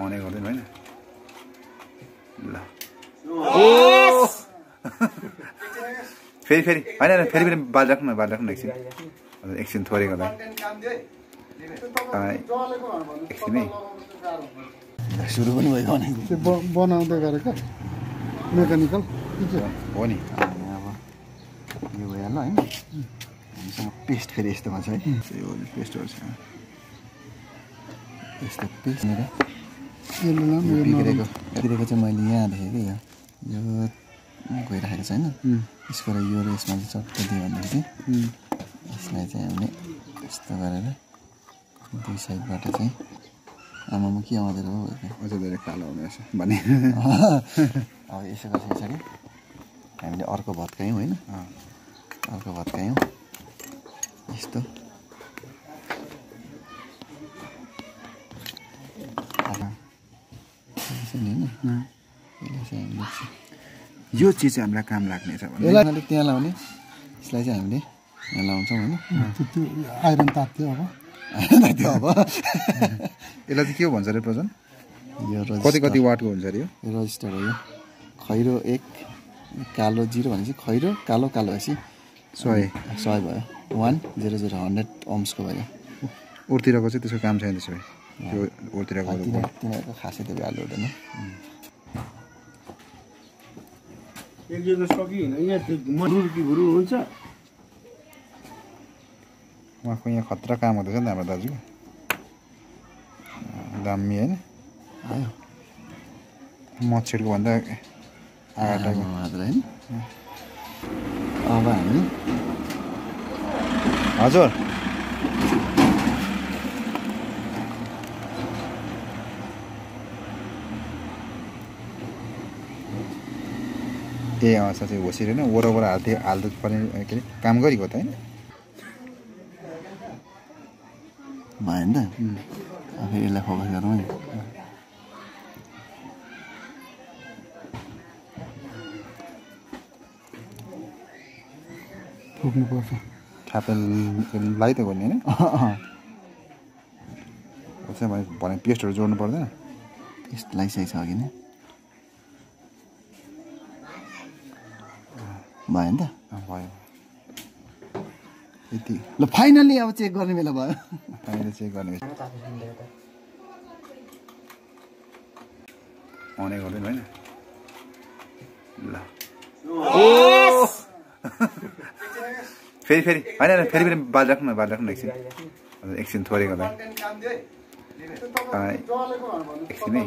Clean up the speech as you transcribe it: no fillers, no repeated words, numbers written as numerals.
अनै गर्दैन हैन ल फेरि फेरि हैन फेरि फेरि बाल राख्नु एकछिन एकछिन थोरै गर्दा एकछिन है सुरु पनि भयो भने बनाउँदै गरेको मेकानिकल हो नि अब यो भइहाल्यो हैन हामीसँग पेस्ट फेरि यस्तोमा छ है यो पेस्टहरू छ यस्तो पेस्ट बिग्रेको चाहिँ मैले यहाँ देखेँ कि यो गइराखेको छ हैन यसको र यो र यसमा चाहिँ चट्ट दियो भनेदेखि चाहिँ यसलाई चाहिँ हामीले यस्तो गरेर दुई साइडबाट चाहिँ आमामा के आउँदै हो अझ धेरै कालो हुनेछ भने अब यसो गरेको पछाडि हामीले अर्को भत्कायौँ होइन अर्को भत्कायौँ यस्तो यो चिज चाहिँ हामीलाई काम लाग्नेछ भने त्यहाँ लाउने यसलाई चाहिँ हामीले यहाँ लाउँछौँ होइन आइरन तात्यो अब यसलाई चाहिँ के भन्छ अरे प्रजन यो कति कति वाटको हुन्छ अरे यो रजिस्टर हो यो खैरो 1 कालो 0 भनेपछि खैरो कालो कालो भएपछि 100 भयो 100 ओम्सको भयो उर्तिरको चाहिँ त्यसको काम छैन त्यसो भए त्यो उर्तिरको तिनीहरूको खासै त्यो भ्यालु हुँदैन एक जग्गा सकिएन यहाँ मरुकी गुरु हुन्छ उहाँको यहाँ खतरा काम हुँदैछ नि हाम्रो दाजु दामी होइन आयो मच्छरको भन्दा आगाटाको होइन अब हामी हजुर ए साँच्चै होसिएर होइन वरपर हाल्दै पर्ने के अरे काम गरेको त होइन भयो नि त अब यसलाई फोकस गरौँ नि पुग्नुपर्छ थापेल लाइ त गर्ने होइन भने पेस्टहरू जोड्नु पर्दैन पेस्ट लाइसकेको छ अघि नै भयो नि त भयो यति ल फाइनली अब चेक गर्ने बेला भयो फाइनली चेक गर्ने बेला अनै गर्दैन होइन ल फेरि फेरि हैन फेरि फेरि बाल राख्नु एकछिन थोरै गर्दा एकछिन है